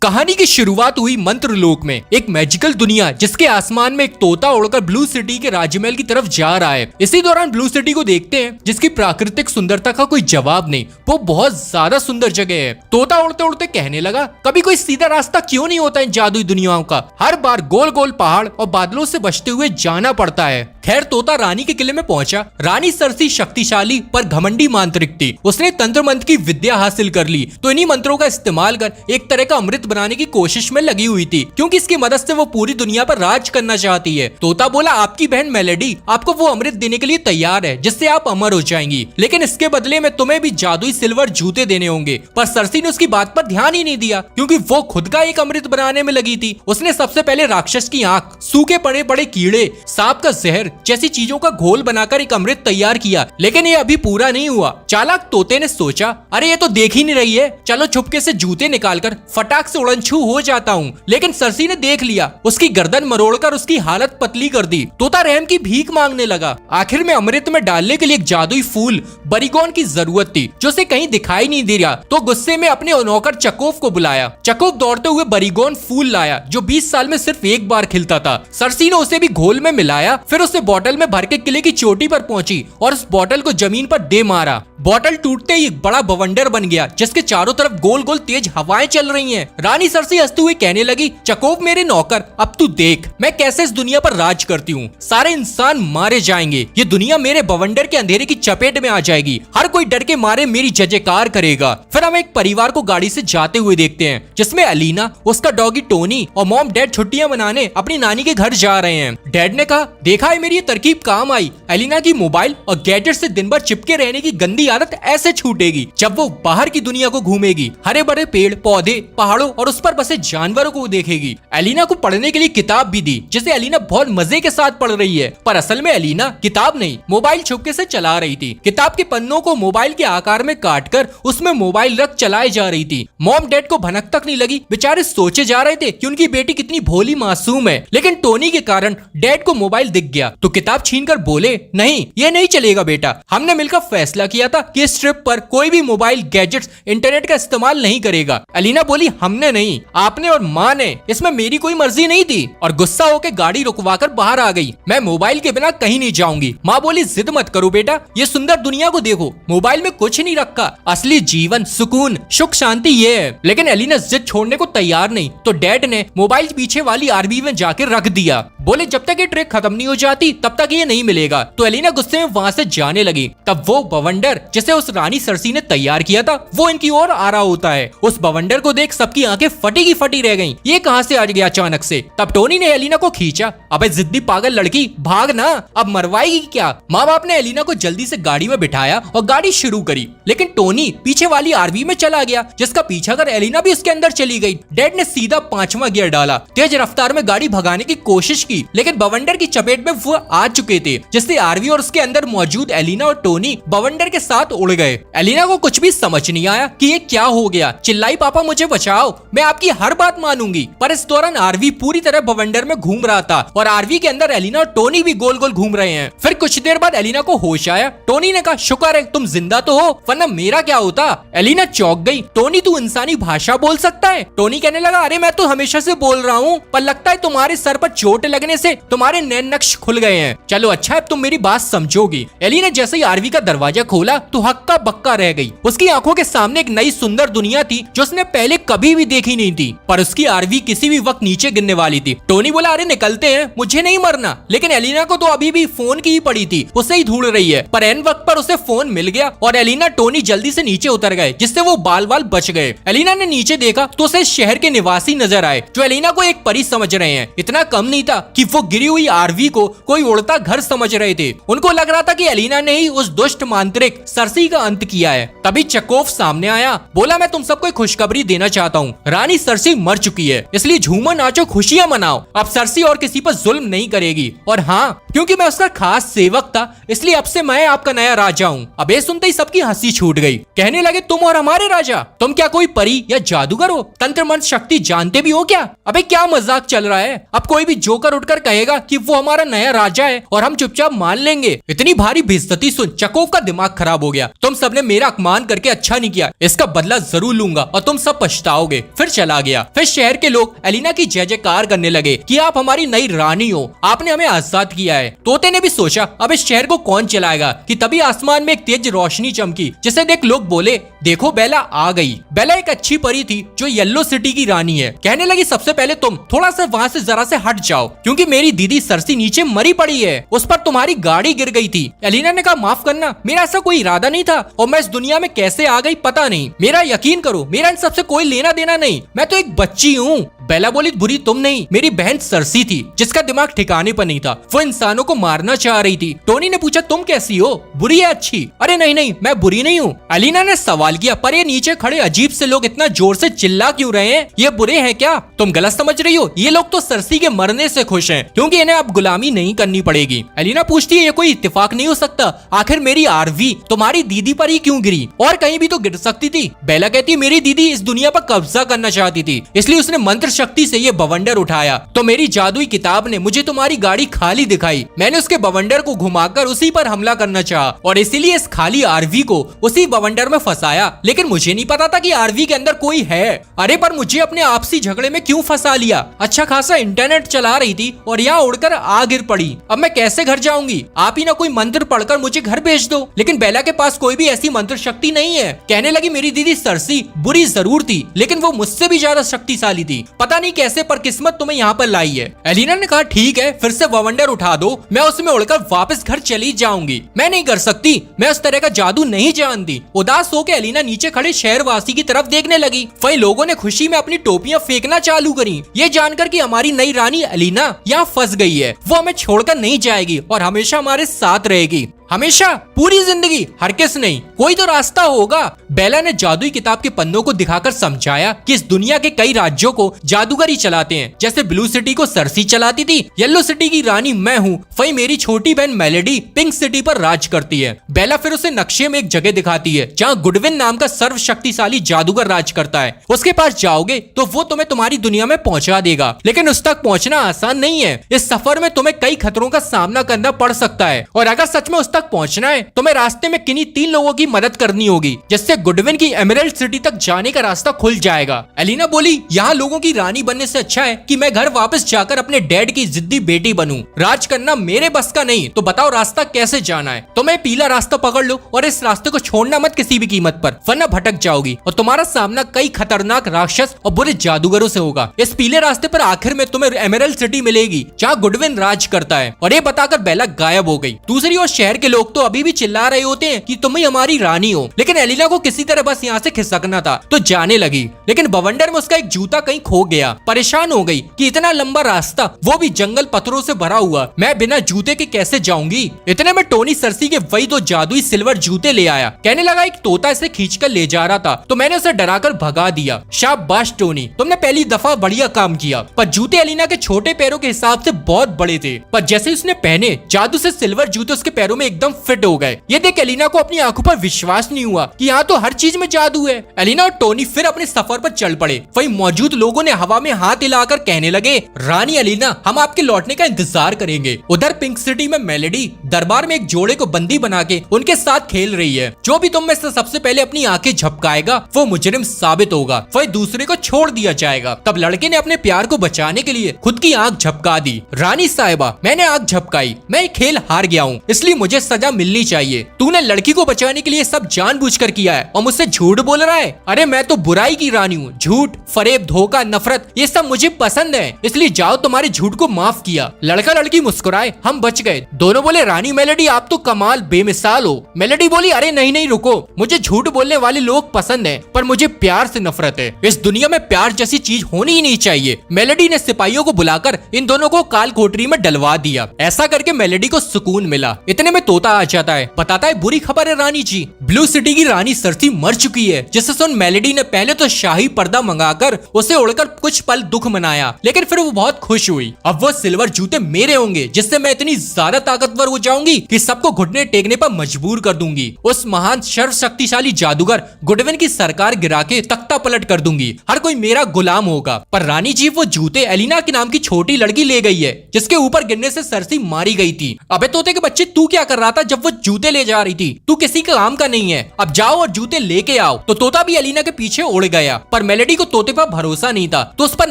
कहानी की शुरुआत हुई मंत्रलोक में, एक मैजिकल दुनिया जिसके आसमान में एक तोता उड़कर ब्लू सिटी के राजमहल की तरफ जा रहा है। इसी दौरान ब्लू सिटी को देखते हैं जिसकी प्राकृतिक सुंदरता का कोई जवाब नहीं, वो बहुत ज्यादा सुंदर जगह है। तोता उड़ते उड़ते कहने लगा, कभी कोई सीधा रास्ता क्यों नहीं होता इन जादुई दुनियाओं का, हर बार गोल गोल पहाड़ और बादलों से बचते हुए जाना पड़ता है। खैर तोता रानी के किले में पहुंचा। रानी सरसी शक्तिशाली पर घमंडी मांत्रिक थी। उसने तंत्र मंत्र की विद्या हासिल कर ली तो इन्हीं मंत्रों का इस्तेमाल कर एक तरह का अमृत बनाने की कोशिश में लगी हुई थी, क्योंकि इसकी मदद से वो पूरी दुनिया पर राज करना चाहती है। तोता बोला, आपकी बहन मेलेडी आपको वो अमृत देने के लिए तैयार है जिससे आप अमर हो जाएंगी, लेकिन इसके बदले में तुम्हें भी जादुई सिल्वर जूते देने होंगे। पर सरसी ने उसकी बात पर ध्यान ही नहीं दिया, क्योंकि वो खुद का एक अमृत बनाने में लगी थी। उसने सबसे पहले राक्षस की आंख, सूखे पड़े पड़े कीड़े, सांप का जहर जैसी चीजों का घोल बनाकर एक अमृत तैयार किया, लेकिन ये अभी पूरा नहीं हुआ। चालाक तोते ने सोचा, अरे ये तो देख ही नहीं रही है, चलो छुपके से जूते निकालकर फटाक से उड़नछू हो जाता हूँ। लेकिन सरसी ने देख लिया, उसकी गर्दन मरोड़कर उसकी हालत पतली कर दी। तोता रहम की भीख मांगने लगा। आखिर में अमृत में डालने के लिए एक जादुई फूल बरीगोन की जरूरत थी, जो उसे कहीं दिखाई नहीं दे रहा। तो गुस्से में अपने नौकर चकोफ को बुलाया। चकोफ दौड़ते हुए बरीगोन फूल लाया, जो 20 साल में सिर्फ एक बार खिलता था। सरसी ने उसे भी घोल में मिलाया, फिर उसे बोतल में भर के किले की चोटी पर पहुंची और उस बोतल को जमीन पर दे मारा। बोतल टूटते ही एक बड़ा बवंडर बन गया, जिसके चारों तरफ गोल गोल तेज हवाएं चल रही हैं। रानी सरसी हंसते हुए कहने लगी, चकोफ मेरे नौकर, अब तू देख मैं कैसे इस दुनिया पर राज करती हूँ। सारे इंसान मारे जाएंगे, ये दुनिया मेरे बवंडर के अंधेरे की चपेट में आ जाएगी, हर कोई डर के मारे मेरी जय जयकार करेगा। फिर हम एक परिवार को गाड़ी से जाते हुए देखते हैं, जिसमें अलीना, उसका डॉगी टोनी और मॉम डैड छुट्टियां मनाने अपनी नानी के घर जा रहे हैं। डैड ने कहा, देखा है मेरी ये तरकीब काम आई, एलिना की मोबाइल और गैजेट से दिन भर चिपके रहने की गंदी आदत ऐसे छूटेगी जब वो बाहर की दुनिया को घूमेगी, हरे भरे पेड़ पौधे, पहाड़ों और उस पर बसे जानवरों को देखेगी। एलिना को पढ़ने के लिए किताब भी दी, जिसे एलिना बहुत मजे के साथ पढ़ रही है, पर असल में एलिना किताब नहीं, मोबाइल छुपके से चला रही थी। किताब के पन्नों को मोबाइल के आकार में काटकर उसमें मोबाइल रख चलाई जा रही थी। मॉम डैड को भनक तक नहीं लगी, बेचारे सोचे जा रहे थे कि उनकी बेटी कितनी भोली मासूम है। लेकिन टोनी के कारण डैड को मोबाइल दिख गया तो किताब छीनकर बोले, नहीं ये नहीं चलेगा बेटा, हमने मिलकर फैसला किया था कि इस ट्रिप पर कोई भी मोबाइल गैजेट्स इंटरनेट का इस्तेमाल नहीं करेगा। एलिना बोली, हमने नहीं, आपने और माँ ने, इसमें मेरी कोई मर्जी नहीं थी, और गुस्सा होकर गाड़ी रुकवाकर बाहर आ गई। मैं मोबाइल के बिना कहीं नहीं जाऊंगी। माँ बोली, जिद मत करो बेटा, ये सुंदर दुनिया को देखो, मोबाइल में कुछ नहीं रखा, असली जीवन, सुकून, सुख शांति ये है। लेकिन एलिना जिद छोड़ने को तैयार नहीं, तो डैड ने मोबाइल पीछे वाली आरवी में जाकर रख दिया। बोले, जब तक ये ट्रिक खत्म नहीं हो जाती तब तक ये नहीं मिलेगा। तो एलिना गुस्से में वहां से जाने लगी। तब वो बवंडर जिसे उस रानी सरसी ने तैयार किया था वो इनकी ओर आ रहा होता है। उस बवंडर को देख सबकी आंखें फटी की फटी रह गईं। ये कहां से आ गया अचानक से। तब टोनी ने एलिना को खींचा, अबे जिद्दी पागल लड़की, भाग ना, अब मरवाएगी क्या। माँ बाप ने एलिना को जल्दी से गाड़ी में बिठाया और गाड़ी शुरू करी, लेकिन टोनी पीछे वाली आरवी में चला गया, जिसका पीछा कर एलिना भी उसके अंदर चली गई। डैड ने सीधा 5वां गियर डाला, तेज रफ्तार में गाड़ी भगाने की कोशिश की, लेकिन बवंडर की चपेट में वो आ चुके थे, जिससे आरवी और उसके अंदर मौजूद एलिना और टोनी बवंडर के साथ उड़ गए। एलिना को कुछ भी समझ नहीं आया कि ये क्या हो गया। चिल्लाई, पापा मुझे बचाओ, मैं आपकी हर बात मानूंगी। पर इस दौरान आरवी पूरी तरह बवंडर में घूम रहा था और आरवी के अंदर एलिना और टोनी भी गोल गोल घूम रहे हैं। फिर कुछ देर बाद एलिना को होश आया। टोनी ने कहा, शुक्र है तुम जिंदा तो हो, वरना मेरा क्या होता। एलिना चौंक गई। टोनी, तू इंसानी भाषा बोल सकता है? टोनी कहने लगा, अरे मैं तो हमेशा से बोल रहा हूँ, पर लगता है तुम्हारे सर पर चोट लगने से तुम्हारे नैन नक्श खुल गए हैं। चलो अच्छा है, तुम मेरी बात समझोगी। एलिना जैसे ही आरवी का दरवाजा खोला तो हक्का बक्का रह गई। उसकी आंखों के सामने एक नई सुंदर दुनिया थी जो उसने पहले कभी भी देखी नहीं थी, पर उसकी आरवी किसी भी वक्त नीचे गिरने वाली थी। टोनी बोला, अरे निकलते हैं, मुझे नहीं मरना। लेकिन एलिना को तो अभी भी फोन की ही पड़ी थी, उसे ही ढूंढ रही है। पर एन वक्त पर उसे फोन मिल गया और एलिना टोनी जल्दी से नीचे उतर गए, जिससे वो बाल बाल बच गए। एलिना ने नीचे देखा तो उसे शहर के निवासी नजर आए, जो एलिना को एक परी समझ रहे हैं। इतना कम नहीं था कि वो गिरी हुई आरवी को कोई उड़ता घर समझ रहे थे। उनको लग रहा था कि एलिना ने ही उस दुष्ट मांत्रिक सरसी का अंत किया है। तभी चकोफ सामने आया, बोला, मैं तुम सबको एक खुशखबरी देना चाहता हूँ, रानी सरसी मर चुकी है, इसलिए झूमो नाचो खुशियां मनाओ। अब सरसी और किसी पर जुल्म नहीं करेगी, और हाँ, क्योंकि मैं उसका खास सेवक था इसलिए अब से मैं आपका नया राजा हूँ। अब ये सुनते ही सबकी हंसी छूट गई। कहने लगे, तुम और हमारे राजा, तुम क्या कोई परी या जादूगर हो? तंत्र मंत्र शक्ति जानते भी हो क्या? अबे क्या मजाक चल रहा है? अब कोई भी जोकर उठकर कहेगा कि वो हमारा नया राजा है और हम चुपचाप मान लेंगे। इतनी भारी बेइज्जती सुन चकोव का दिमाग खराब हो गया। तुम सबने मेरा अपमान करके अच्छा नहीं किया, इसका बदला जरूर लूंगा और तुम सब पछताओगे। फिर चला गया। फिर शहर के लोग एलिना की जय जयकार करने लगे कि आप हमारी नई रानी हो, आपने हमें आजाद किया है। तोते ने भी सोचा अब इस शहर को कौन चलाएगा कि तभी आसमान में एक तेज रोशनी चमकी, जिसे देख लोग बोले देखो बेला आ गई। बेला एक अच्छी परी थी जो येलो सिटी की रानी है। कहने लगी सबसे पहले तुम थोड़ा सा वहाँ से जरा से हट जाओ, क्योंकि मेरी दीदी सरसी नीचे मरी पड़ी है, उस पर तुम्हारी गाड़ी गिर गई थी। एलिना ने कहा माफ करना, मेरा ऐसा कोई इरादा नहीं था और मैं इस दुनिया में कैसे आ गई पता नहीं। मेरा यकीन करो, मेरा इन सबसे कोई लेना देना नहीं, मैं तो एक बच्ची हूँ। बेला बोली बुरी तुम नहीं, मेरी बहन सरसी थी जिसका दिमाग ठिकाने पर नहीं था, वो इंसानों को मारना चाह रही थी। टोनी ने पूछा तुम कैसी हो, बुरी है अच्छी? अरे नहीं नहीं मैं बुरी नहीं हूँ। एलिना ने सवाल किया पर ये नीचे खड़े अजीब से लोग इतना जोर से चिल्ला क्यों रहे हैं, ये बुरे हैं क्या? तुम गलत समझ रही हो, ये लोग तो सरसी के मरने से खुश हैं क्योंकि इन्हें अब गुलामी नहीं करनी पड़ेगी। एलिना पूछती है ये कोई इत्तेफाक नहीं हो सकता, आखिर मेरी आरवी तुम्हारी दीदी पर ही क्यों गिरी, और कहीं भी तो गिर सकती थी। बेला कहती है मेरी दीदी इस दुनिया पर कब्जा करना चाहती थी, इसलिए उसने मंत्र शक्ति से ये बवंडर उठाया, तो मेरी जादुई किताब ने मुझे तुम्हारी गाड़ी खाली दिखाई, मैंने उसके बवंडर को घुमाकर उसी पर हमला करना चाहा और इसीलिए इस खाली आरवी को उसी बवंडर में फंसाया, लेकिन मुझे नहीं पता था कि आरवी के अंदर कोई है। अरे पर मुझे अपने आपसी झगड़े में क्यों फंसा लिया? अच्छा खासा इंटरनेट चला रही थी और यहाँ उड़कर आ गिर पड़ी, अब मैं कैसे घर जाऊंगी? आप ही ना कोई मंत्र पढ़कर मुझे घर भेज दो। लेकिन बेला के पास कोई भी ऐसी मंत्र शक्ति नहीं है। कहने लगी मेरी दीदी सरसी बुरी जरूर थी, लेकिन वो मुझसे भी ज्यादा शक्तिशाली थी, पता नहीं कैसे पर किस्मत तुम्हें यहाँ पर लाई है। एलिना ने कहा ठीक है फिर से बवंडर उठा दो, मैं उसमें उड़कर वापस घर चली जाऊंगी। मैं नहीं कर सकती, मैं उस तरह का जादू नहीं जानती। उदास होकर एलिना नीचे खड़े शहरवासी की तरफ देखने लगी। वही लोगों ने खुशी में अपनी टोपियां फेंकना चालू करी, ये जानकर कि हमारी नई रानी एलिना यहाँ फंस गई है, वो हमें छोड़कर नहीं जाएगी और हमेशा हमारे साथ रहेगी, हमेशा पूरी जिंदगी। हरगिज़ नहीं, कोई तो रास्ता होगा। बेला ने जादुई किताब के पन्नों को दिखाकर समझाया कि इस दुनिया के कई राज्यों को जादूगर ही चलाते हैं, जैसे ब्लू सिटी को सरसी चलाती थी, येलो सिटी की रानी मैं हूँ, वही मेरी छोटी बहन मेलेडी पिंक सिटी पर राज करती है। बेला फिर उसे नक्शे में एक जगह दिखाती है जहाँ गुडविन नाम का सर्वशक्तिशाली जादूगर राज करता है। उसके पास जाओगे तो वो तुम्हें तुम्हारी दुनिया में पहुंचा देगा, लेकिन उस तक पहुंचना आसान नहीं है। इस सफर में तुम्हें कई खतरों का सामना करना पड़ सकता है और अगर सच में उस तक पहुंचना है तो मैं रास्ते में किन्हीं 3 लोगों की मदद करनी होगी, जिससे गुडविन की एमरल्ड सिटी तक जाने का रास्ता खुल जाएगा। एलिना बोली यहाँ लोगों की रानी बनने से अच्छा है कि मैं घर वापस जाकर अपने डैड की जिद्दी बेटी बनूं। राज करना मेरे बस का नहीं, तो बताओ रास्ता कैसे जाना है? तो मैं पीला रास्ता पकड़ लो और इस रास्ते को छोड़ना मत किसी भी कीमत पर, वरना भटक जाओगी और तुम्हारा सामना कई खतरनाक राक्षस और बुरे जादूगरों से होगा। इस पीले रास्ते पर आखिर में तुम्हें एमरल्ड सिटी मिलेगी जहाँ गुडविन राज करता है। और ये बताकर बेला गायब हो गई। दूसरी ओर शहर के लोग तो अभी भी चिल्ला रहे होते हैं कि तुम ही हमारी रानी हो, लेकिन एलिना को किसी तरह बस यहाँ से खिसकना था तो जाने लगी, लेकिन बवंडर में उसका एक जूता कहीं खो गया। परेशान हो गई कि इतना लंबा रास्ता, वो भी जंगल पत्थरों से भरा हुआ, मैं बिना जूते के कैसे जाऊंगी? इतने में टोनी सरसी के वही 2 जादुई सिल्वर जूते ले आया। कहने लगा एक तोता इसे खींचकर ले जा रहा था, तो मैंने उसे डराकर भगा दिया। शाबाश टोनी, तुमने पहली दफा बढ़िया काम किया। पर जूते एलिना के छोटे पैरों के हिसाब से बहुत बड़े थे, पर जैसे उसने पहने जादू से सिल्वर जूते उसके पैरों में एकदम फिट हो गए। ये देख एलिना को अपनी आंखों पर विश्वास नहीं हुआ कि यहाँ तो हर चीज में जादू है। एलिना और टोनी फिर अपने सफर पर चल पड़े। वहीं मौजूद लोगों ने हवा में हाथ हिलाकर कहने लगे रानी एलिना हम आपके लौटने का इंतजार करेंगे। उधर पिंक सिटी में मेलेडी दरबार में एक जोड़े को बंदी बना के उनके साथ खेल रही है। जो भी तुम में से सबसे पहले अपनी आंखें झपकाएगा वो मुजरिम साबित होगा, वही दूसरे को छोड़ दिया जाएगा। तब लड़के ने अपने प्यार को बचाने के लिए खुद की आंख झपका दी। रानी साहिबा मैंने आंख झपकाई, मैं खेल हार गया हूँ, इसलिए मुझे सजा मिलनी चाहिए। तूने लड़की को बचाने के लिए सब जानबूझकर किया है और मुझसे झूठ बोल रहा है। अरे मैं तो बुराई की रानी हूँ, झूठ, फरेब, धोखा, नफरत ये सब मुझे पसंद है, इसलिए जाओ तुम्हारे झूठ को माफ किया। लड़का लड़की मुस्कुराए, हम बच गए। दोनों बोले रानी मेलेडी आप तो कमाल बेमिसाल हो। मेलेडी बोली अरे नहीं नहीं रुको, मुझे झूठ बोलने वाले लोग पसंद है, पर मुझे प्यार से नफरत है। इस दुनिया में प्यार जैसी चीज होनी ही नहीं चाहिए। मेलेडी ने सिपाहियों को बुलाकर इन दोनों को काल कोठरी में डलवा दिया। ऐसा करके मेलेडी को सुकून मिला। इतने में तोता आ जाता है, बताता है बुरी खबर है रानी जी, ब्लू सिटी की रानी सरसी मर चुकी है। जिसे सुन मेलेडी ने पहले तो शाही पर्दा मंगाकर उसे उड़कर कुछ पल दुख मनाया, लेकिन फिर वो बहुत खुश हुई। अब वो सिल्वर जूते मेरे होंगे, जिससे मैं इतनी ज्यादा ताकतवर हो जाऊंगी कि सबको घुटने टेकने पर मजबूर कर दूंगी। उस महान सर्वशक्तिशाली जादूगर गुडविन की सरकार गिरा के तख्ता पलट कर दूंगी। हर कोई मेरा गुलाम होगा। पर रानी जी वो जूते एलिना के नाम की छोटी लड़की ले गई है, जिसके ऊपर गिरने से सरसी मारी गई थी। अबे तोते के बच्चे, तू क्या कर रहा था जब वो जूते ले जा रही थी? तू किसी का काम का नहीं है, अब जाओ और जूते लेके आओ। तो तोता भी एलिना के पीछे उड़ गया। पर मेलेडी को तोते पर भरोसा नहीं था, तो उस पर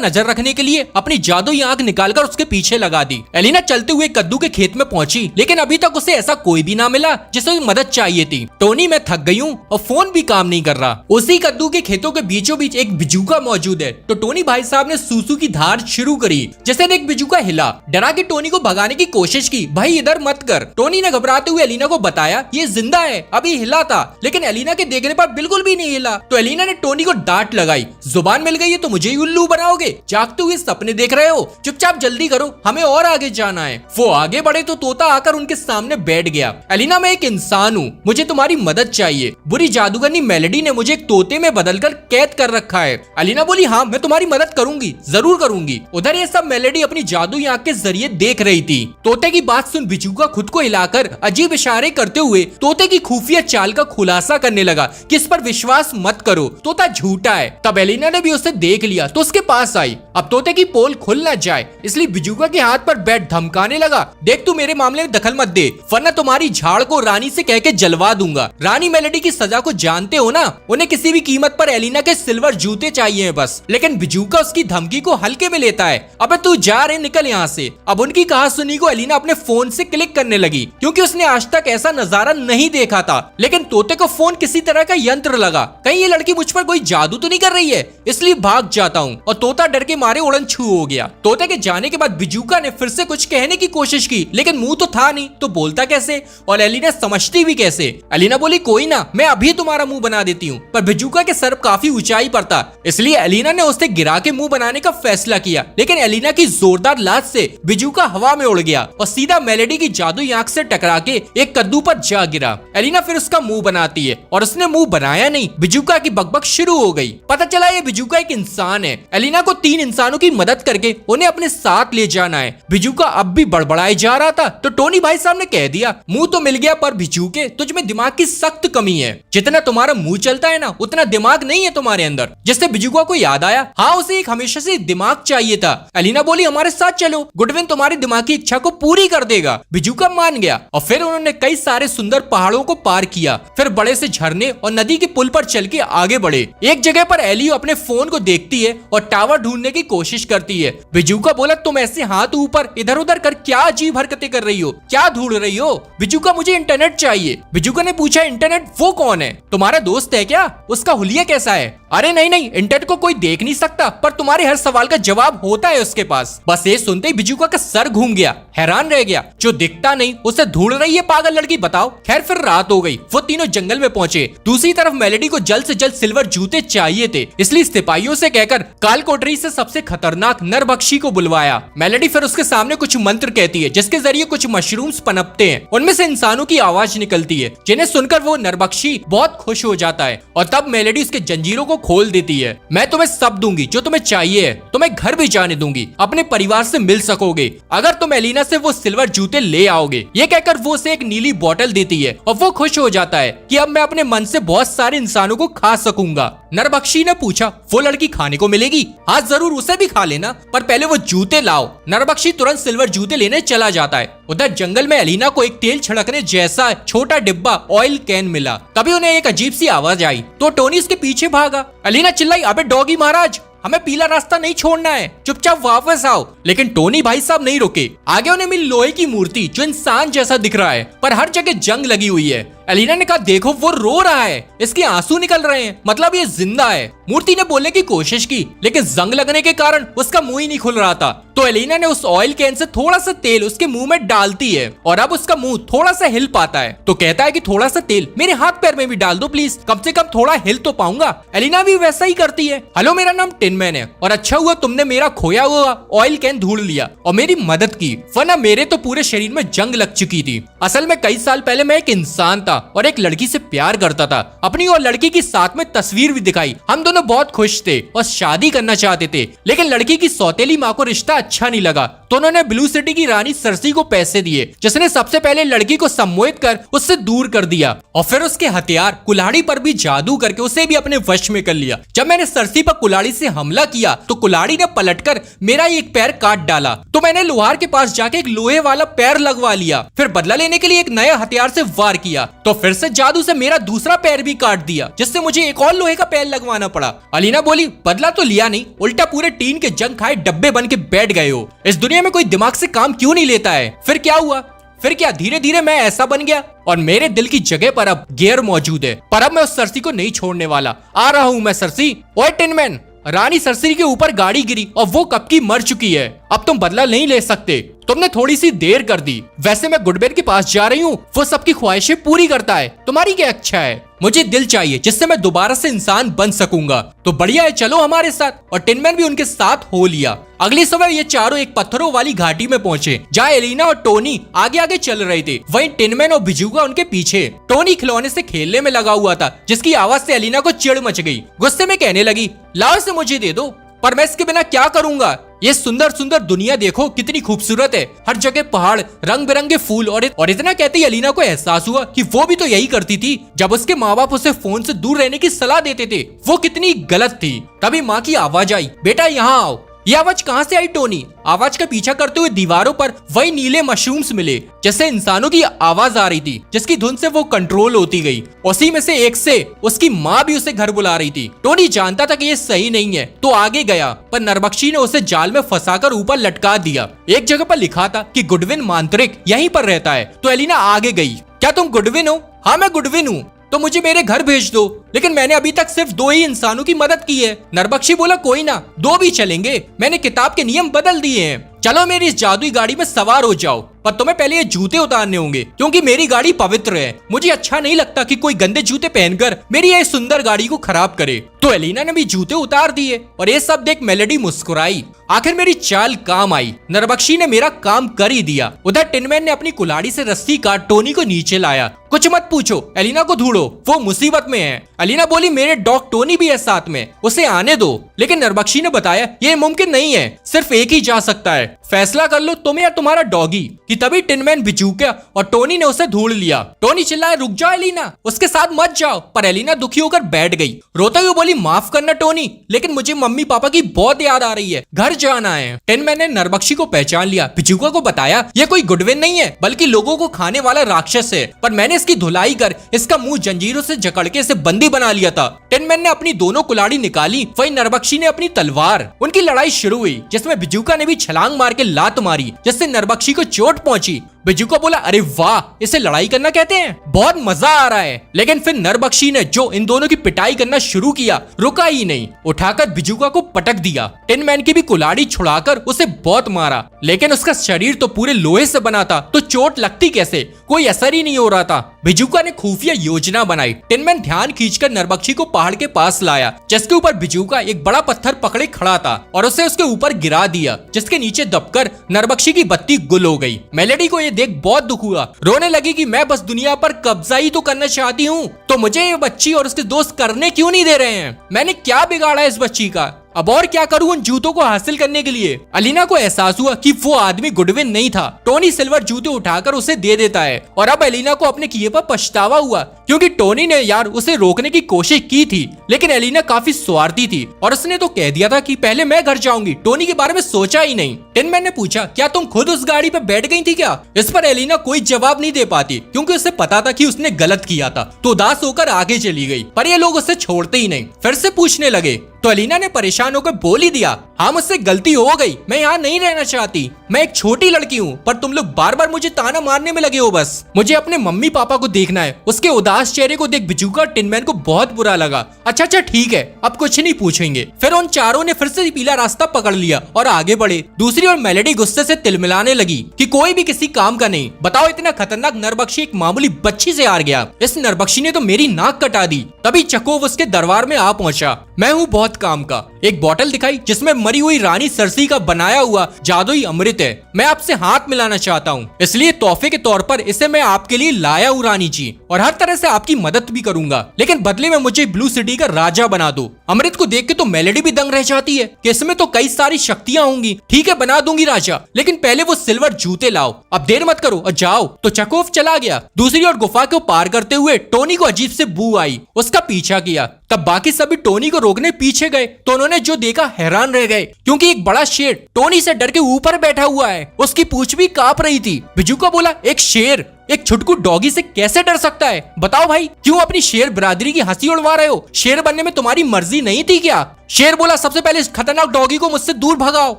नजर रखने के लिए अपनी जादुई आंख निकालकर उसके पीछे लगा दी। एलिना चलते हुए कद्दू के खेत में पहुंची, लेकिन अभी तक उसे ऐसा कोई भी ना मिला जिसे मदद चाहिए थी। टोनी, मैं थक गई हूँ और फोन भी काम नहीं कर रहा। उसी कद्दू के खेतों के बीचों बीच एक बिजूका मौजूद है। तो टोनी भाई साहब ने सूसू की धार शुरू करी। जैसे देख बिजूका हिला, डरा के टोनी को भगाने की कोशिश की, भाई इधर मत कर। टोनी ने घबराते हुए एलिना को बताया ये जिंदा है, अभी हिला था, लेकिन एलिना के देखने पर बिल्कुल भी नहीं हिला। तो एलिना ने टोनी को डांट लगाई, जुबान मिल गई है तो मुझे ही उल्लू बनाओगे? जागते हुए सपने देख रहे हो? चुपचाप जल्दी करो, हमें और आगे जाना है। वो आगे बढ़े तो तोता आकर उनके सामने बैठ गया। एलिना, मैं एक इंसान हूँ, मुझे तुम्हारी मदद चाहिए। बुरी जादूगरनी मेलेडी ने मुझे एक तोते में बदलकर कैद कर रखा है। एलिना बोली, हाँ मैं तुम्हारी मदद करूंगी, जरूर करूंगी। उधर ये सब मेलेडी अपनी जादुई आंख के जरिए देख रही थी। तोते की बात सुन बिजूका खुद को हिलाकर अजीब इशारे करते हुए तोते की खुफिया चाल का खुलासा करने लगा कि इस पर विश्वास मत करो, तोता झूठा है। तब एलिना ने भी उसे देख लिया तो उसके पास आई। अब तोते की पोल खुल न जाए इसलिए बिजूका के हाथ पर बैठ धमकाने लगा, देख तू मेरे मामले में दखल मत दे, वरना तुम्हारी झाड़ को रानी से कह के जलवा दूंगा। रानी मेलेडी की सजा को जानते हो ना, उन्हें किसी भी कीमत पर एलिना के सिल्वर जूते चाहिए बस। लेकिन बिजूका उसकी धमकी को हल्के में लेता है। अबे तू जा रहे, निकल यहाँ से। अब उनकी कहा सुनी को एलिना अपने फोन से क्लिक करने लगी, क्योंकि उसने आज तक ऐसा नजारा नहीं देखा था। लेकिन तोते को फोन किसी तरह का यंत्र लगा, कहीं ये लड़की मुझ पर कोई जादू तो नहीं कर रही है, इसलिए भाग जाता हूँ। और तोता डर के मारे उड़न छू हो गया। तोते के जाने के बाद बिजूका ने फिर से कुछ कहने की कोशिश की, लेकिन मुंह तो था नहीं, तो बोलता कैसे? और एलिना समझती भी कैसे? एलिना बोली, कोई ना, मैं अभी तुम्हारा मुंह बना देती हूँ। पर बिजूका के सर काफी ऊंचाई पर था, इसलिए एलिना ने उसे गिरा के मुंह बनाने का फैसला किया। लेकिन एलिना की जोरदार लात से बिजूका हवा में उड़ गया और सीधा मेलेडी की जादुई आंख से टकरा के एक कद्दू पर जा गिरा। एलिना फिर उसका मुंह बनाती है और उसने मुंह बनाया नहीं, बिजूका की बकबक शुरू हो गई। पता चला ये बिजूका एक इंसान है। एलिना को 3 इंसानों की मदद करके उन्हें अपने साथ ले जाना है। बिजूका अब भी बड़बड़ाए जा रहा था तो टोनी भाई साहब ने कह दिया, मुंह तो मिल गया पर बिजूके तुझ में दिमाग की सख्त कमी है। जितना तुम्हारा मुंह चलता है ना, उतना दिमाग नहीं है तुम्हारे अंदर। जिससे बिजूका को याद आया, हाँ उसे एक हमेशा से दिमाग चाहिए था। एलिना बोली, हमारे साथ चलो, गुडविन तुम्हारी दिमाग की इच्छा को पूरी कर देगा। बिजूका मान गया और फिर उन्होंने कई सारे सुंदर पहाड़ों को पार किया, फिर बड़े से झरने और नदी के पुल पर चल के आगे बढ़े। एक जगह पर एलियो अपने फोन को देखती है और टावर ढूंढने की कोशिश करती है। बिजूका बोला, तुम ऐसे हाथ ऊपर इधर उधर कर क्या अजीब हरकतें कर रही हो, क्या ढूंढ रही हो? बिजूका, मुझे इंटरनेट चाहिए। बिजूका ने पूछा, इंटरनेट वो कौन है? तुम्हारा दोस्त है क्या? उसका हुलिया कैसा है? अरे नहीं नहीं, इंटरनेट को कोई देख नहीं सकता, पर तुम्हारे हर सवाल का जवाब होता है उसके पास। बस ये सुनते ही बिजूका का सर घूम गया, हैरान रह गया, जो दिखता नहीं उसे ढूंढ रही है पागल लड़की, बताओ। खैर फिर रात हो गई, वो तीनों जंगल में पहुंचे। दूसरी तरफ मेलेडी को जल्द से जल्द सिल्वर जूते चाहिए थे, इसलिए सिपाहियों से कहकर काल कोठरी से सबसे खतरनाक नरभक्षी को बुलवाया। मेलेडी फिर उसके सामने कुछ मंत्र कहती है, जिसके जरिए कुछ मशरूम्स पनपते हैं, उनमें से इंसानों की आवाज निकलती है, जिन्हें सुनकर वो नरभक्षी बहुत खुश हो जाता है। और तब मेलेडी उसके जंजीरों को खोल देती है। मैं तुम्हें सब दूंगी जो तुम्हें चाहिए है, तुम्हें घर भी जाने दूंगी, अपने परिवार से मिल सकोगे अगर तुम एलिना से वो सिल्वर जूते ले आओगे। ये कहकर वो उसे एक नीली बोतल देती है और वो खुश हो जाता है कि अब मैं अपने मन से बहुत सारे इंसानों को खा सकूंगा। नरभक्षी ने पूछा, वो लड़की खाने को मिलेगी? हाँ जरूर, उसे भी खा लेना, पर पहले वो जूते लाओ। नरभक्षी तुरंत सिल्वर जूते लेने चला जाता है। उधर जंगल में एलिना को एक तेल छिड़कने जैसा छोटा डिब्बा ऑयल कैन मिला। तभी उन्हें एक अजीब सी आवाज आई तो टोनी उसके पीछे भागा। एलिना चिल्लाई, अबे डॉगी महाराज, हमें पीला रास्ता नहीं छोड़ना है, चुपचाप वापस आओ। लेकिन टोनी भाई साहब नहीं रुके। आगे उन्हें मिली लोहे की मूर्ति जो इंसान जैसा दिख रहा है, पर हर जगह जंग लगी हुई है। एलिना ने कहा देखो वो रो रहा है, इसके आंसू निकल रहे हैं, मतलब ये जिंदा है। मूर्ति ने बोलने की कोशिश की लेकिन जंग लगने के कारण उसका मुंह ही नहीं खुल रहा था। तो एलिना ने उस ऑयल कैन से थोड़ा सा तेल उसके मुंह में डालती है और अब उसका मुंह थोड़ा सा हिल पाता है। तो कहता है कि थोड़ा सा तेल मेरे हाथ पैर में भी डाल दो प्लीज, कम से कम थोड़ा हिल तो पाऊंगा। एलिना भी वैसा ही करती है। हेलो मेरा नाम टिन मैन है और अच्छा हुआ तुमने मेरा खोया हुआ ऑयल कैन ढूंढ लिया और मेरी मदद की, वरना मेरे तो पूरे शरीर में जंग लग चुकी थी। असल में कई साल पहले मैं एक इंसान था और एक लड़की से प्यार करता था। अपनी और लड़की की साथ में तस्वीर भी दिखाई। हम दोनों बहुत खुश थे और शादी करना चाहते थे, लेकिन लड़की की सौतेली माँ को रिश्ता अच्छा नहीं लगा तो उन्होंने ब्लू सिटी की रानी सरसी को पैसे दिए, जिसने सबसे पहले लड़की को सम्मोहित कर उससे दूर कर दिया और फिर उसके हथियार कुल्हाड़ी पर भी जादू करके उसे भी अपने वश में कर लिया। जब मैंने सरसी पर कुल्हाड़ी से हमला किया तो कुल्हाड़ी ने पलटकर मेरा एक पैर काट डाला। तो मैंने लोहार के पास जाके एक लोहे वाला पैर लगवा लिया, फिर बदला लेने के लिए एक नए हथियार से वार किया तो फिर से जादू से मेरा दूसरा पैर भी काट दिया, जिससे मुझे एक और लोहे का पैर लगवाना पड़ा। अलीना बोली बदला तो लिया नहीं, उल्टा पूरे टीन के जंग खाए डब्बे बन के बैठ गए हो। इस दुनिया में कोई दिमाग से काम क्यों नहीं लेता है? फिर क्या हुआ? फिर क्या धीरे धीरे मैं ऐसा बन गया और मेरे दिल की जगह पर अब गियर मौजूद है। पर अब मैं उस सरसी को नहीं छोड़ने वाला। आ रहा हूँ मैं सरसी। ओए टिन मैन, रानी सरसी के ऊपर गाड़ी गिरी और वो कब की मर चुकी है। अब तुम बदला नहीं ले सकते, तुमने थोड़ी सी देर कर दी। वैसे मैं गुडबेन के पास जा रही हूँ, वो सबकी ख्वाहिशें पूरी करता है, तुम्हारी क्या इच्छा है? मुझे दिल चाहिए जिससे मैं दोबारा से इंसान बन सकूंगा। तो बढ़िया है, चलो हमारे साथ। और टिनमैन भी उनके साथ हो लिया। अगली सुबह ये चारों एक पत्थरों वाली घाटी में पहुंचे जहाँ एलिना और टोनी आगे आगे चल रहे थे, वहीं टिनमैन और बिजुका उनके पीछे। टोनी खिलौने से खेलने में लगा हुआ था, जिसकी आवाज से एलिना को चिढ़ मच गई। गुस्से में कहने लगी लाओ इसे मुझे दे दो, पर मैं इसके बिना क्या करूंगा? ये सुंदर सुंदर दुनिया देखो कितनी खूबसूरत है, हर जगह पहाड़, रंग बिरंगे फूल और इतना कहते ही एलिना को एहसास हुआ कि वो भी तो यही करती थी जब उसके माँ बाप उसे फोन से दूर रहने की सलाह देते थे। वो कितनी गलत थी। तभी माँ की आवाज आई, बेटा यहाँ आओ। ये आवाज कहाँ से आई टोनी? आवाज का पीछा करते हुए दीवारों पर वही नीले मशरूम्स मिले, जैसे इंसानों की आवाज आ रही थी, जिसकी धुन से वो कंट्रोल होती गई। उसी में से एक से उसकी माँ भी उसे घर बुला रही थी। टोनी जानता था कि ये सही नहीं है तो आगे गया, पर नरबख्शी ने उसे जाल में फंसाकर ऊपर लटका दिया। एक जगह पर लिखा था कि गुडविन मांत्रिक यहीं पर रहता है। तो एलिना आगे गई। क्या तुम गुडविन हो? हाँ मैं गुडविन हूँ, तो मुझे मेरे घर भेज दो। लेकिन मैंने अभी तक सिर्फ 2 ही इंसानों की मदद की है। नरबख्शी बोला कोई ना, 2 भी चलेंगे, मैंने किताब के नियम बदल दिए हैं। चलो मेरी इस जादुई गाड़ी में सवार हो जाओ, पर तुम्हें पहले ये जूते उतारने होंगे क्योंकि मेरी गाड़ी पवित्र है। मुझे अच्छा नहीं लगता कि कोई गंदे जूते पहनकर मेरी ये सुंदर गाड़ी को खराब करे। तो एलिना ने भी जूते उतार दिए और ये सब देख मेलेडी मुस्कुराई। आखिर मेरी चाल काम आई, नरबख्शी ने मेरा काम कर ही दिया। उधर टिनमैन ने अपनी कुल्हाड़ी से रस्सी काट टोनी को नीचे लाया। कुछ मत पूछो, एलिना को ढूंढो, वो मुसीबत में है। एलिना बोली मेरे डॉग टोनी भी है साथ में, उसे आने दो। लेकिन नरबख्शी ने बताया ये मुमकिन नहीं है, सिर्फ एक ही जा सकता है। फैसला कर लो तुम या तुम्हारा डॉगी। कि तभी टिनमैन बिचूका और टोनी ने उसे ढूंढ लिया। टोनी चिल्लाया रुक जाओ एलिना, उसके साथ मत जाओ। पर एलिना दुखी होकर बैठ गई। रोते हुए बोली माफ करना टोनी, लेकिन मुझे मम्मी पापा की बहुत याद आ रही है, घर जाना है। टिनमैन ने नरबख्शी को पहचान लिया। बिचूका को बताया ये कोई गुडविन नहीं है बल्कि लोगों को खाने वाला राक्षस है, पर मैंने इसकी धुलाई कर इसका मुंह जंजीरों से जकड़ के इसे बंदी बना लिया था। टिनमैन ने अपनी दोनों कुल्हाड़ी निकाली, वहीं नरबख्शी ने अपनी तलवार। उनकी लड़ाई शुरू हुई जिसमें बिजुका ने भी छलांग मार के लात मारी, जिससे नरबख्शी को चोट पहुंची। बिजुका बोला अरे वाह, इसे लड़ाई करना कहते हैं, बहुत मजा आ रहा है। लेकिन फिर नरबख्शी ने जो इन दोनों की पिटाई करना शुरू किया, रुका ही नहीं, उठाकर बिजुका को पटक दिया। टिनमैन की भी कुल्हाड़ी छुड़ाकर उसे बहुत मारा, लेकिन उसका शरीर तो पूरे लोहे से बना था, तो चोट लगती कैसे? कोई असर ही नहीं हो रहा था। बिजुका ने खुफिया योजना बनाई। टिनमैन ध्यान खींचकर नरबख्शी को पहाड़ के पास लाया, जिसके ऊपर बिजुका एक बड़ा पत्थर पकड़े खड़ा था और उसे उसके ऊपर गिरा दिया, जिसके नीचे दबकर नरबख्शी की बत्ती गुल हो गई। मेलेडी को देख बहुत दुख हुआ, रोने लगी कि मैं बस दुनिया पर कब्जा ही तो करना चाहती हूँ, तो मुझे ये बच्ची और उसके दोस्त करने क्यों नहीं दे रहे हैं? मैंने क्या बिगाड़ा इस बच्ची का? अब और क्या करूं उन जूतों को हासिल करने के लिए? एलिना को एहसास हुआ कि वो आदमी गुडविन नहीं था। टोनी सिल्वर जूते उठाकर उसे दे देता है और अब एलिना को अपने किए पर पछतावा हुआ, क्योंकि टोनी ने यार उसे रोकने की कोशिश की थी, लेकिन एलिना काफी स्वार्थी थी और उसने तो कह दिया था कि पहले मैं घर जाऊंगी, टोनी के बारे में सोचा ही नहीं। टिनमैन ने पूछा क्या तुम खुद उस गाड़ी पे बैठ गई थी क्या? इस पर एलिना कोई जवाब नहीं दे पाती, क्योंकि उसे पता था कि उसने गलत किया था, तो उदास होकर आगे चली गई। पर ये लोग उसे छोड़ते ही नहीं, फिर से पूछने लगे तो एलिना ने परेशान होकर बोल ही दिया हाँ मुझसे गलती हो गई, मैं यहाँ नहीं रहना चाहती। मैं एक छोटी लड़की हूँ, पर तुम लोग बार बार मुझे ताना मारने में लगे हो। बस मुझे अपने मम्मी पापा को देखना है। उसके उदास चेहरे को देख बिजूका और टिनमैन को बहुत बुरा लगा। अच्छा ठीक है, अब कुछ नहीं पूछेंगे। फिर उन चारों ने फिर से पीला रास्ता पकड़ लिया और आगे बढ़े। दूसरी ओर मेलेडी गुस्से से तिलमिलाने लगी कि कोई भी किसी काम का नहीं। बताओ, इतना खतरनाक नरबख्शी एक मामूली बच्ची से हार गया। इस नरबख्शी ने तो मेरी नाक कटा दी। तभी चकोव उसके दरबार में आ पहुंचा। मैं हूँ बहुत काम का। एक बोतल दिखाई जिसमें मरी हुई रानी सरसी का बनाया हुआ जादुई अमृत है। मैं आपसे हाथ मिलाना चाहता हूँ, इसलिए तोहफे के तौर पर इसे मैं आपके लिए लाया हूँ रानी जी, और हर तरह से आपकी मदद भी करूंगा, लेकिन बदले में मुझे ब्लू सिटी का राजा बना दो। अमृत को देख के तो मेलेडी भी दंग रह जाती है कि इसमें तो कई सारी शक्तियां होंगी। ठीक है, बना दूंगी राजा, लेकिन पहले वो सिल्वर जूते लाओ। अब देर मत करो और जाओ। तो चकोव चला गया। दूसरी ओर गुफा को पार करते हुए टोनी को अजीब से बू आई। उसका पीछा किया। तब बाकी सभी टोनी को रोकने पीछे गए तो उन्होंने जो देखा हैरान रह गए, क्योंकि एक बड़ा शेर टोनी से डर के ऊपर बैठा हुआ है। उसकी पूंछ भी कांप रही थी। बिजूका बोला, एक शेर एक छुटकू डॉगी से कैसे डर सकता है? बताओ भाई, क्यों अपनी शेर बिरादरी की हंसी उड़वा रहे हो? शेर बनने में तुम्हारी मर्जी नहीं थी क्या? शेर बोला, सबसे पहले इस खतरनाक डॉगी को मुझसे दूर भगाओ।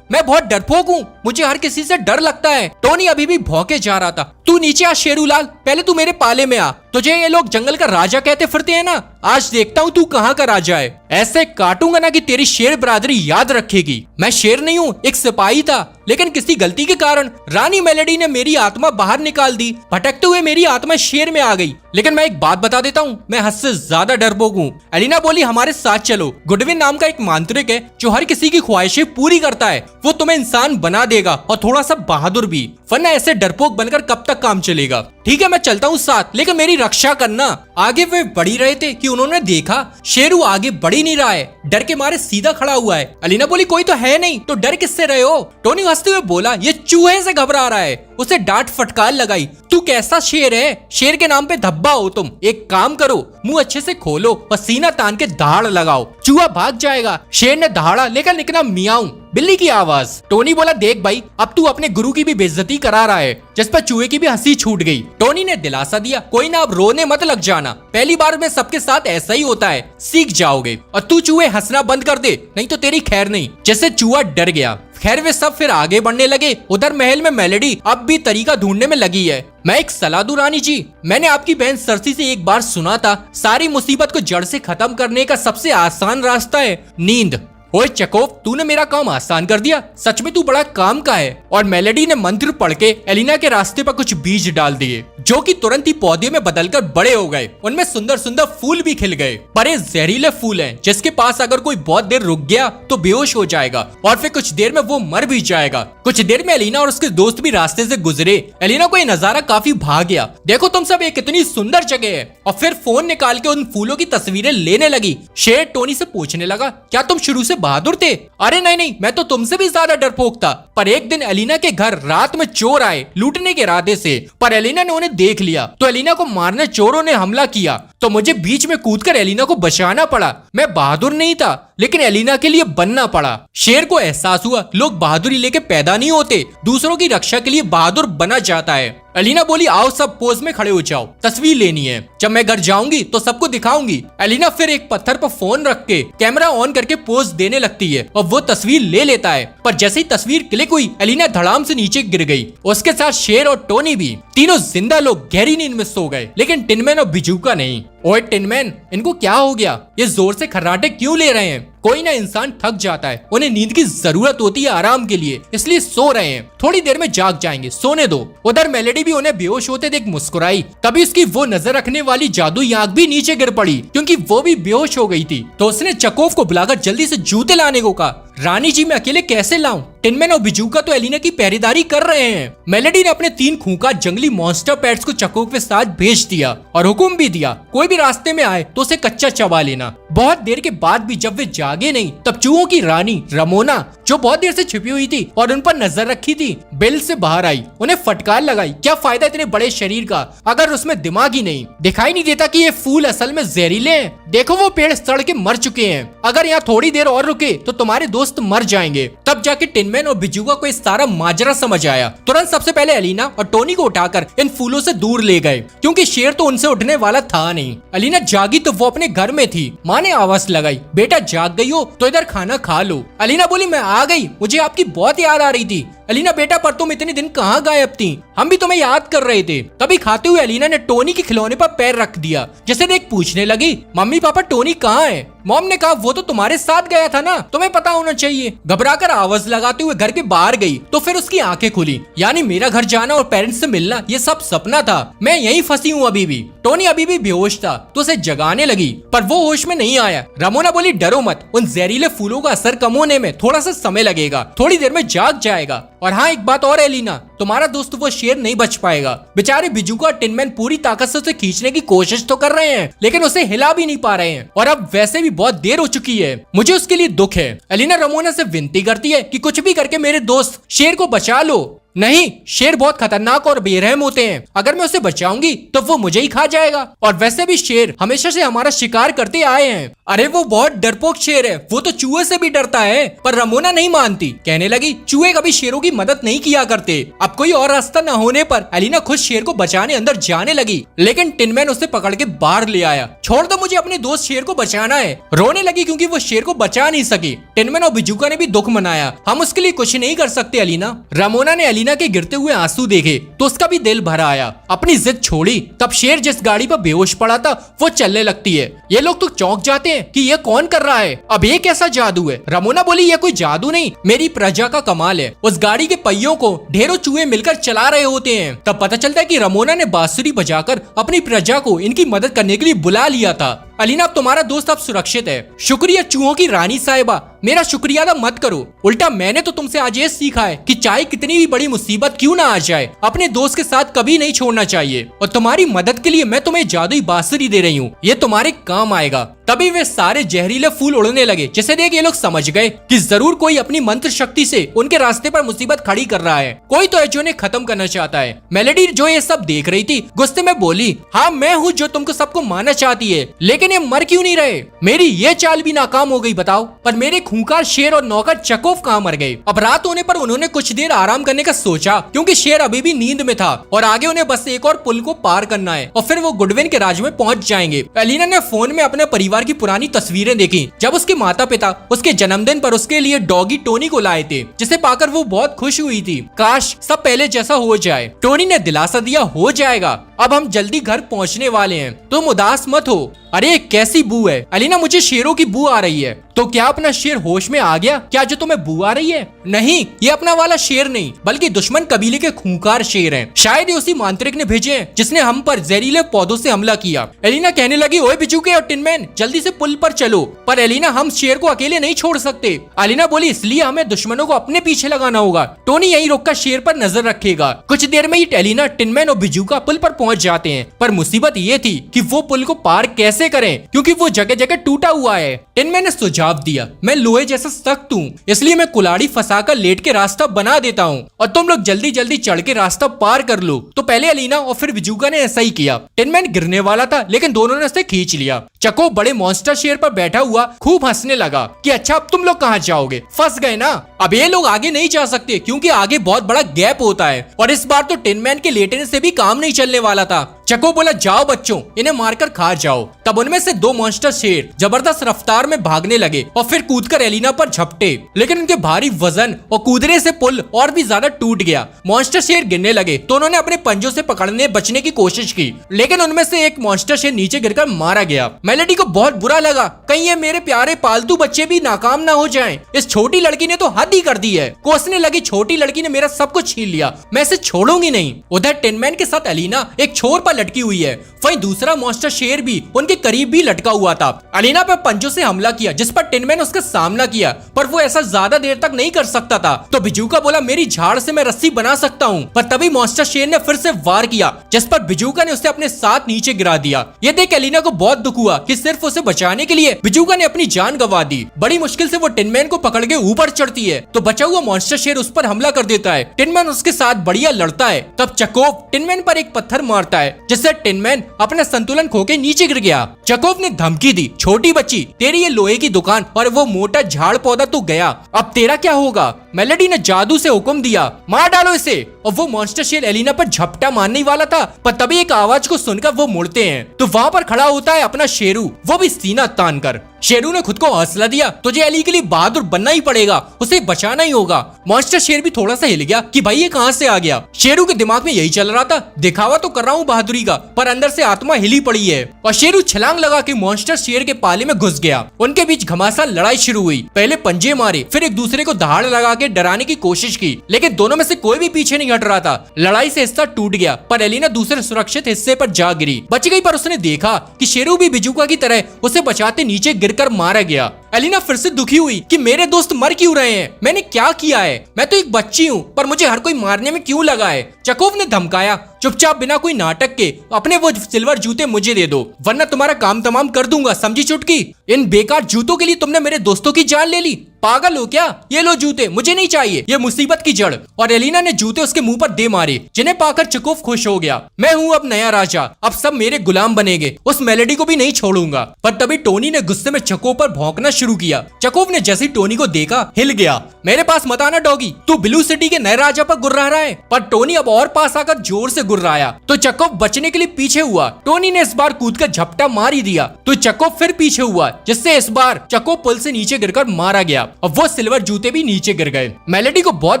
मैं बहुत डरपोक हूँ, मुझे हर किसी से डर लगता है। टोनी अभी भी भौंके जा रहा था। तू नीचे आ शेरूलाल, पहले तू मेरे पाले में आ। तुझे ये लोग जंगल का राजा कहते फिरते हैं ना, आज देखता हूँ तू कहाँ का राजा है। ऐसे काटूंगा ना कि तेरी शेर बिरादरी याद रखेगी। मैं शेर नहीं हूँ, एक सिपाही था, लेकिन किसी गलती के कारण रानी मेलेडी ने मेरी आत्मा बाहर निकाल दी। भटकते हुए मेरी आत्मा शेर में आ गई। लेकिन मैं एक बात बता देता हूँ, मैं हद से ज्यादा डरपोक हूँ। एलिना बोली, हमारे साथ चलो। गुडविन नाम का एक मांत्रिक है जो हर किसी की ख्वाहिशें पूरी करता है। वो तुम्हें इंसान बना देगा और थोड़ा सा बहादुर भी, वरना ऐसे डरपोक बनकर कब तक काम चलेगा। ठीक है, मैं चलता हूँ साथ, लेकिन मेरी रक्षा करना। आगे वे बढ़ ही रहे थे कि उन्होंने देखा शेरू आगे बढ़ ही नहीं रहा है, डर के मारे सीधा खड़ा हुआ है। एलिना बोली, कोई तो है नहीं, तो डर किससे रहे हो? टोनी हंसते हुए बोला, ये चूहे से घबरा रहा है। उसे डांट फटकार लगाई। तू कैसा शेर है? शेर के नाम पे धब्बा हो तुम। एक काम करो, मुंह अच्छे से खोलो और सीना तान के दहाड़ लगाओ, चूहा भाग जाएगा। शेर ने दहाड़ा, लेकिन निकला मियाऊं, बिल्ली की आवाज। टोनी बोला, देख भाई, अब तू अपने गुरु की भी बेइज्जती करा रहा है, जिस पर चूहे की भी हंसी छूट गई। टोनी ने दिलासा दिया, कोई ना, अब रोने मत लग जाना, पहली बार में सबके साथ ऐसा ही होता है, सीख जाओगे। और तू चूहे हंसना बंद कर दे, नहीं तो तेरी खैर नहीं। जैसे चूहा डर गया। खैर वे सब फिर आगे बढ़ने लगे। उधर महल में मेलेडी अब भी तरीका ढूंढने में लगी है। मैं एक सलाह दूं रानी जी, मैंने आपकी बहन सरसी से एक बार सुना था, सारी मुसीबत को जड़ से खत्म करने का सबसे आसान रास्ता है नींद। ओए चकोव, तूने मेरा काम आसान कर दिया, सच में तू बड़ा काम का है। और मेलेडी ने मंत्र पढ़ के एलिना के रास्ते पर कुछ बीज डाल दिए, जो कि तुरंत ही पौधे में बदलकर बड़े हो गए। उनमें सुंदर सुंदर फूल भी खिल गए, पर ये जहरीले फूल हैं, जिसके पास अगर कोई बहुत देर रुक गया तो बेहोश हो जाएगा और फिर कुछ देर में वो मर भी जाएगा। कुछ देर में एलिना और उसके दोस्त भी रास्ते से गुजरे। एलिना को ये नजारा काफी भा गया। देखो तुम सब, ये कितनी सुंदर जगह है। और फिर फोन निकाल के उन फूलों की तस्वीरें लेने लगी। शेर टोनी से पूछने लगा, क्या तुम शुरू से बहादुर थे? अरे नहीं, मैं तो तुमसे भी ज्यादा डरपोक था। पर एक दिन एलिना के घर रात में चोर आए लूटने के इरादे से, पर एलिना ने उन्हें देख लिया तो एलिना को मारने चोरों ने हमला किया, तो मुझे बीच में कूदकर एलिना को बचाना पड़ा। मैं बहादुर नहीं था, लेकिन एलिना के लिए बनना पड़ा। शेर को एहसास हुआ, लोग बहादुरी लेके पैदा नहीं होते, दूसरों की रक्षा के लिए बहादुर बना जाता है। एलिना बोली, आओ सब पोज में खड़े हो जाओ, तस्वीर लेनी है। जब मैं घर जाऊंगी तो सबको दिखाऊंगी। एलिना फिर एक पत्थर पर फोन रख के कैमरा ऑन करके पोज देने लगती है और वो तस्वीर ले लेता है। पर जैसे ही तस्वीर क्लिक हुई, एलिना धड़ाम से नीचे गिर गई, उसके साथ शेर और टोनी भी। तीनों जिंदा लोग गहरी नींद में सो गए, लेकिन टिनमैन और बिजूका नहीं। ओए टिनमैन, इनको क्या हो गया? ये जोर से खर्राटे क्यों ले रहे हैं? कोई ना इंसान थक जाता है, उन्हें नींद की जरूरत होती है आराम के लिए, इसलिए सो रहे हैं। थोड़ी देर में जाग जाएंगे, सोने दो। उधर मेलेडी भी उन्हें बेहोश होते देख मुस्कुराई। तभी उसकी वो नजर रखने वाली जादुई आंख भी नीचे गिर पड़ी, क्योंकि वो भी बेहोश हो गई थी। तो उसने चकोव को बुलाकर जल्दी से जूते लाने को कहा। रानी जी, मैं अकेले कैसे लाऊं? टिनमैन और बिजूका तो एलिना की पहरेदारी कर रहे हैं। मेलेडी ने अपने 3 खूंखार जंगली मॉन्स्टर पेट्स को चकोव के साथ भेज दिया और हुक्म भी दिया, कोई भी रास्ते में आए तो उसे कच्चा चबा लेना। बहुत देर के बाद भी जब वे जागे नहीं, तब चूहों की रानी रमोना, जो बहुत देर से छिपी हुई थी और उन पर नजर रखी थी, बिल से बाहर आई। उन्हें फटकार लगाई, क्या फायदा इतने बड़े शरीर का अगर उसमें दिमाग ही नहीं? दिखाई नहीं देता कि ये फूल असल में जहरीले हैं? देखो वो पेड़ सड़ के मर चुके हैं, अगर यहाँ थोड़ी देर और रुके तो तुम्हारे दोस्त मर जाएंगे। तब जाके टिनमैन और बिजूका को इस सारा माजरा समझ आया। तुरंत सबसे पहले एलिना और टोनी को उठाकर इन फूलों से दूर ले गए, क्योंकि शेर तो उनसे उठने वाला था नहीं। एलिना जागी तो वो अपने घर में थी। माँ ने आवाज लगाई, बेटा जाग गई गई हो तो इधर खाना खा लो। अलीना बोली मैं आ गई, मुझे आपकी बहुत याद आ रही थी। अलीना बेटा पर तुम इतने दिन कहाँ गायब थी, हम भी तुम्हें याद कर रहे थे। तभी खाते हुए अलीना ने टोनी के खिलौने पर पैर रख दिया, जिसे देख पूछने लगी मम्मी पापा टोनी कहाँ है। मॉम ने कहा वो तो तुम्हारे साथ गया था ना, तुम्हें पता होना चाहिए। घबराकर आवाज लगाते हुए घर के बाहर गई तो फिर उसकी आंखें खुली, यानी मेरा घर जाना और पेरेंट्स से मिलना ये सब सपना था, मैं यहीं फंसी हूँ अभी भी। टोनी अभी भी बेहोश था तो उसे जगाने लगी पर वो होश में नहीं आया। रमोना बोली डरो मत, उन जहरीले फूलों का असर कम होने में थोड़ा सा समय लगेगा, थोड़ी देर में जाग जाएगा। और हाँ एक बात और एलिना, तुम्हारा दोस्त वो शेर नहीं बच पाएगा। बेचारे बिजुका और टिनमैन पूरी ताकत से उसे खींचने की कोशिश तो कर रहे हैं लेकिन उसे हिला भी नहीं पा रहे हैं और अब वैसे भी बहुत देर हो चुकी है, मुझे उसके लिए दुख है। एलिना रमोना से विनती करती है कि कुछ भी करके मेरे दोस्त शेर को बचा लो। नहीं, शेर बहुत खतरनाक और बेरहम होते हैं, अगर मैं उसे बचाऊंगी तो वो मुझे ही खा जाएगा। और वैसे भी शेर हमेशा से हमारा शिकार करते आए हैं। अरे वो बहुत डरपोक शेर है, वो तो चूहे से भी डरता है। पर रमोना नहीं मानती, कहने लगी चूहे कभी शेरों की मदद नहीं किया करते। अब कोई और रास्ता न होने पर एलिना खुद शेर को बचाने अंदर जाने लगी, लेकिन टिनमैन उसे पकड़ के बाहर ले आया। छोड़ दो, मुझे अपने दोस्त शेर को बचाना है। रोने लगी क्योंकि वो शेर को बचा नहीं सकी। टिनमैन और बिजुका ने भी दुख मनाया, हम उसके लिए कुछ नहीं कर सकते एलिना। रमोना ने एलिना के गिरते हुए आंसू देखे तो उसका भी दिल भर आया, अपनी जिद छोड़ी। तब शेर जिस गाड़ी पर बेहोश पड़ा था वो चलने लगती है। ये लोग तो चौंक जाते हैं कि ये कौन कर रहा है, अब ये कैसा जादू है। रमोना बोली ये कोई जादू नहीं, मेरी प्रजा का कमाल है। उस गाड़ी के पहियों को ढेरों चूहे मिलकर चला रहे होते हैं। तब पता चलता है कि रमोना ने बांसुरी बजाकर अपनी प्रजा को इनकी मदद करने के लिए बुला लिया था। अलीना अब तुम्हारा दोस्त अब सुरक्षित है, शुक्रिया चूहों की रानी साहिबा, मेरा शुक्रिया अदा मत करो। उल्टा मैंने तो तुमसे आज ये सीखा है कि चाहे कितनी भी बड़ी मुसीबत क्यों ना आ जाए, अपने दोस्त के साथ कभी नहीं छोड़ना चाहिए। और तुम्हारी मदद के लिए मैं तुम्हें जादुई बांसुरी दे रही हूँ, ये तुम्हारे काम आएगा। तभी वे सारे जहरीले फूल उड़ने लगे, जिसे देख ये लोग समझ गए कि जरूर कोई अपनी मंत्र शक्ति से उनके रास्ते पर मुसीबत खड़ी कर रहा है। कोई तो है जो इन्हें खत्म करना चाहता है। मेलेडी जो ये सब देख रही थी गुस्से में बोली, हाँ मैं हूँ जो तुमको सबको मारना चाहती है, लेकिन ये मर क्यों नहीं रहे? मेरी ये चाल भी नाकाम हो गई बताओ। पर मेरे खूंखार शेर और नौकर चकोव कहाँ मर गए? अब रात होने पर उन्होंने कुछ देर आराम करने का सोचा, क्योंकि शेर अभी भी नींद में था और आगे उन्हें बस एक और पुल को पार करना है और फिर वो गुडविन के राज्य में पहुंच जाएंगे। एलिना ने फोन में अपने परिवार की पुरानी तस्वीरें देखी, जब उसके माता पिता उसके जन्मदिन पर उसके लिए डॉगी टोनी को लाए थे, जिसे पाकर वो बहुत खुश हुई थी। काश सब पहले जैसा हो जाए। टोनी ने दिलासा दिया, हो जाएगा, अब हम जल्दी घर पहुंचने वाले हैं, तुम उदास मत हो। अरे कैसी बू है अलीना, मुझे शेरों की बू आ रही है। तो क्या अपना शेर होश में आ गया क्या जो तुम्हें बू आ रही है? नहीं, ये अपना वाला शेर नहीं बल्कि दुश्मन कबीले के खूंखार शेर हैं। शायद ये उसी मांत्रिक ने भेजे हैं जिसने हम पर जहरीले पौधों से हमला किया। एलिना कहने लगी, ओए बिजुके और टिनमैन जल्दी से पुल पर चलो। पर एलिना हम शेर को अकेले नहीं छोड़ सकते। एलिना बोली, इसलिए हमें दुश्मनों को अपने पीछे लगाना होगा। टोनी यहीं रुककर शेर पर नजर रखेगा। कुछ देर में ही एलिना, टिनमैन और बिजुका पुल पर पहुंच जाते हैं। पर मुसीबत ये थी कि वो पुल को पार कैसे करें, क्योंकि वो जगह जगह टूटा हुआ है। टिनमैन ने सुझाव दिया, मैं लोहे जैसा सख्त हूँ, इसलिए मैं कुल्हाड़ी फंसाकर लेट के रास्ता बना देता हूँ और तुम लोग जल्दी जल्दी चढ़ के रास्ता पार कर लो। तो पहले एलिना और फिर बिजुका ने ऐसा ही किया। टिनमैन गिरने वाला था लेकिन दोनों ने उसे खींच लिया। चको बड़े मॉन्स्टर शेर पर बैठा हुआ खूब हंसने लगा कि अच्छा अब तुम लोग कहाँ जाओगे, फंस गए ना। अब ये लोग आगे नहीं जा सकते क्योंकि आगे बहुत बड़ा गैप होता है और इस बार तो टिनमैन के लेटने से भी काम नहीं चलने वाला था। चको बोला, जाओ बच्चों, इन्हें मारकर खा जाओ। तब उनमें से दो मॉन्स्टर शेर जबरदस्त रफ्तार में भागने लगे और फिर कूदकर एलिना पर झपटे, लेकिन उनके भारी वजन और कूदने से पुल और भी ज्यादा टूट गया। मॉन्स्टर शेर गिरने लगे तो उन्होंने अपने पंजों से पकड़ने बचने की कोशिश की, लेकिन उनमें से एक मॉन्स्टर शेर नीचे गिरकर मारा गया। मेलेडी को बहुत बुरा लगा, कहीं ये मेरे प्यारे पालतू बच्चे भी नाकाम ना हो जाएं। इस छोटी लड़की ने तो हद ही कर दी है। कोसने लगी, छोटी लड़की ने मेरा सब कुछ छीन लिया, मैं इसे छोड़ूंगी नहीं। उधर टिनमैन के साथ एलिना एक छोर पर लटकी हुई है, वहीं दूसरा मॉन्स्टर शेर भी उनके करीब भी लटका हुआ था। एलिना पर पंजों से हमला किया, जिस पर टिनमैन उसका सामना किया, पर वो ऐसा ज्यादा देर तक नहीं कर सकता था। तो बिजुका बोला, मेरी झाड़ से मैं रस्सी बना सकता हूँ। पर तभी मॉन्स्टर शेर ने फिर से वार किया, जिस पर बिजुका ने उसे अपने साथ नीचे गिरा दिया। ये देख एलिना को बहुत दुख हुआ कि सिर्फ उसे बचाने के लिए बिजुका ने अपनी जान गंवा दी। बड़ी मुश्किल से वो टिनमैन को पकड़ के ऊपर चढ़ती है तो बचा हुआ मॉन्स्टर शेर उस पर हमला कर देता है। टिनमैन उसके साथ बढ़िया लड़ता है। तब चकोव टिनमैन पर एक पत्थर मारता है, जिससे टिनमैन अपना संतुलन खो के नीचे गिर गया। चकोव ने धमकी दी, छोटी बच्ची, तेरी ये लोहे की दुकान और वो मोटा झाड़ पौधा तो गया, अब तेरा क्या होगा? मेलेडी ने जादू से हुक्म दिया, मार डालो इसे। और वो मॉन्स्टर शेर एलिना पर झपटा मारने वाला था, पर तभी एक आवाज को सुनकर वो मुड़ते हैं तो वहाँ पर खड़ा होता है अपना शेरू, वो भी सीना तान कर। शेरू ने खुद को हौसला दिया, तुझे एली के लिए बहादुर बनना ही पड़ेगा, उसे बचाना ही होगा। मॉन्स्टर शेर भी थोड़ा सा हिल गया कि भाई ये कहां से आ गया। शेरू के दिमाग में यही चल रहा था, दिखावा तो कर रहा हूँ बहादुरी का, पर अंदर से आत्मा हिली पड़ी है। और शेरू छलांग लगा के मॉन्स्टर शेर के पाले में घुस गया। उनके बीच घमासान लड़ाई शुरू हुई। पहले पंजे मारे, फिर एक दूसरे को दहाड़ लगा के डराने की कोशिश की, लेकिन दोनों में से कोई भी पीछे नहीं हट रहा था। लड़ाई से हिस्सा टूट गया, पर एलिना दूसरे सुरक्षित हिस्से पर जा गिरी। बच गई, पर उसने देखा कि शेरू भी बिजुका की तरह उसे बचाते नीचे गिरकर मारा गया। एलिना फिर से दुखी हुई कि मेरे दोस्त मर क्यों रहे हैं, मैंने क्या किया है, मैं तो एक बच्ची हूँ, पर मुझे हर कोई मारने में क्यों लगा है। चकोव ने धमकाया, चुपचाप बिना कोई नाटक के अपने वो सिल्वर जूते मुझे दे दो, वरना तुम्हारा काम तमाम कर दूंगा, समझी चुटकी। इन बेकार जूतों के लिए तुमने मेरे दोस्तों की जान ले ली, पागल हो क्या? ये लो जूते, मुझे नहीं चाहिए, ये मुसीबत की जड़। और एलिना ने जूते उसके मुंह पर दे मारे, जिन्हें पाकर चकोव खुश हो गया। मैं हूँ अब नया राजा, अब सब मेरे गुलाम बनेंगे, उस मेलेडी को भी नहीं छोड़ूंगा। पर तभी टोनी ने गुस्से में चकोव पर भौंकना शुरू किया। चकोव ने जैसे टोनी को देखा हिल गया। मेरे पास मत आना डॉगी, तू ब्लू सिटी के नए राजा पर गुर्रा रहा है। पर टोनी अब और पास आकर जोर से गुर्राया, तो चकोव बचने के लिए पीछे हुआ। टोनी ने इस बार कूदकर झपटा मार ही दिया, तो चकोव फिर पीछे हुआ, जिससे इस बार चकोव पुल से नीचे गिरकर मारा गया और वो सिल्वर जूते भी नीचे गिर गए। मेलेडी को बहुत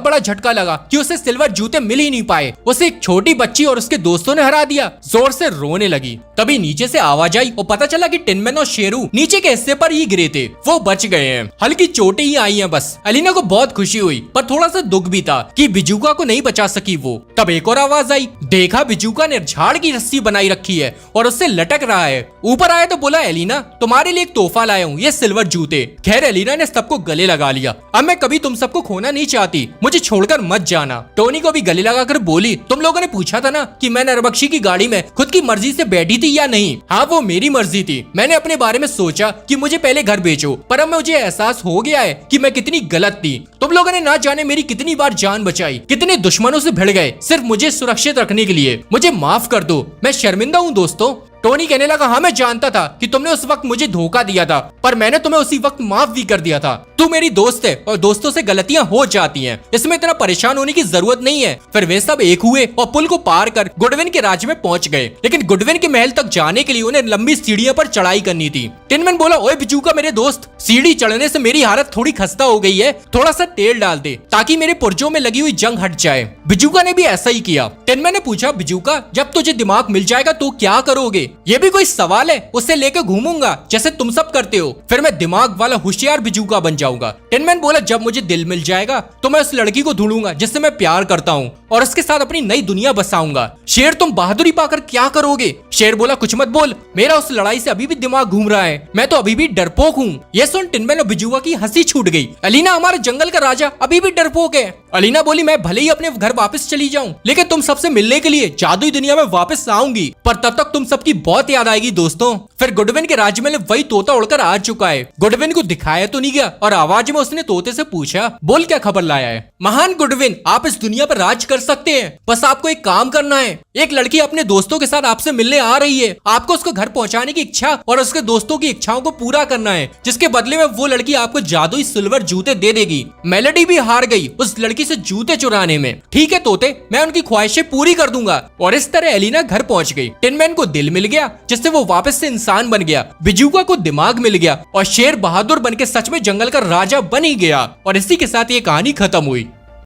बड़ा झटका लगा कि उसे सिल्वर जूते मिल ही नहीं पाए। उसे एक छोटी बच्ची और उसके दोस्तों ने हरा दिया। जोर से रोने लगी। तभी नीचे से आवाज आई और पता चला कि टिनमैन और शेरू नीचे के हिस्से पर ही गिरे थे, वो बच गए हैं। हल्की चोटें ही आई हैं बस। एलिना को बहुत खुशी हुई, पर थोड़ा सा दुख भी था कि बिजुका को नहीं बचा सकी वो। तब एक और आवाज आई, देखा बिजुका ने झाड़ की रस्सी बनाई रखी है और उससे लटक रहा है। ऊपर आया तो बोला, एलिना तुम्हारे लिए एक तोहफा लाया हूँ, ये सिल्वर जूते। खैर एलिना ने सबको गले लगा लिया। अब मैं कभी तुम सबको खोना नहीं चाहती, मुझे छोड़कर मत जाना। टोनी को भी गले लगाकर बोली, तुम लोगों ने पूछा था ना कि मैं नरबख्शी की गाड़ी में खुद की मर्जी से बैठी थी या नहीं। हाँ वो मेरी मर्जी थी, मैंने अपने बारे में सोचा कि मुझे पहले घर भेजो, पर अब मुझे एहसास हो गया है कि मैं कितनी गलत थी। तुम लोगों ने ना जाने मेरी कितनी बार जान बचाई, कितने दुश्मनों से भिड़ गए सिर्फ मुझे सुरक्षित रखने के लिए। मुझे माफ कर दो, मैं शर्मिंदा हूँ दोस्तों। टोनी कहने लगा, हाँ मैं जानता था कि तुमने उस वक्त मुझे धोखा दिया था, पर मैंने तुम्हें उसी वक्त माफ भी कर दिया था। तू मेरी दोस्त है और दोस्तों से गलतियां हो जाती हैं, इसमें इतना परेशान होने की जरूरत नहीं है। फिर वे सब एक हुए और पुल को पार कर गुडविन के राज्य में पहुंच गए। लेकिन गुडविन के महल तक जाने के लिए उन्हें लंबी सीढ़ियों पर चढ़ाई करनी थी। टिनमैन बोला, ओए बिजुका मेरे दोस्त, सीढ़ी चढ़ने से मेरी हालत थोड़ी खस्ता हो गई है, थोड़ा सा तेल डाल दे ताकि मेरे पुर्जों में लगी हुई जंग हट जाए। बिजुका ने भी ऐसा ही किया। टिनमैन ने पूछा, बिजुका जब तुझे दिमाग मिल जाएगा तो क्या करोगे? ये भी कोई सवाल है? उसे लेकर घूमूंगा जैसे तुम सब करते हो, फिर मैं दिमाग वाला होशियार बिजुका बन जाऊंगा। टिनमैन बोला, जब मुझे दिल मिल जाएगा तो मैं उस लड़की को ढूंढूंगा जिससे मैं प्यार करता हूँ और उसके साथ अपनी नई दुनिया बसाऊंगा। शेर तुम बहादुरी पाकर क्या करोगे? शेर बोला, कुछ मत बोल, मेरा उस लड़ाई से अभी भी दिमाग घूम रहा है, मैं तो अभी भी डरपोक हूँ। ये सुन टिनमैन और बिजुका की हंसी छूट गई। एलिना हमारे जंगल का राजा अभी भी डरपोक है। एलिना बोली, मैं भले ही अपने घर वापस चली जाऊं, लेकिन तुम सबसे मिलने के लिए जादुई दुनिया में वापस आऊंगी, पर तब तक तुम सबकी बहुत याद आएगी दोस्तों। फिर गुडविन के राज्य में वही तोता उड़कर आ चुका है। गुडविन को दिखाया तो नहीं गया और आवाज में उसने तोते से पूछा, बोल क्या खबर लाया है? महान गुडविन, आप इस दुनिया पर राज कर सकते हैं, बस आपको एक काम करना है। एक लड़की अपने दोस्तों के साथ आपसे मिलने आ रही है, आपको उसको घर पहुंचाने की इच्छा और उसके दोस्तों की इच्छाओं को पूरा करना है, जिसके बदले में वो लड़की आपको जादुई सिल्वर जूते दे देगी। मेलेडी भी हार गई उस लड़की से जूते चुराने में। ठीक है तोते, मैं उनकी ख्वाहिशें पूरी कर दूंगा। और इस तरह एलिना घर पहुंच गई। टिनमैन को दिल मिल गया जिससे वो वापस से इंसान बन गया। बिजुका को दिमाग मिल गया और शेर बहादुर बनके सच में जंगल का राजा बन ही गया। और इसी के साथ ये कहानी खत्म हुई।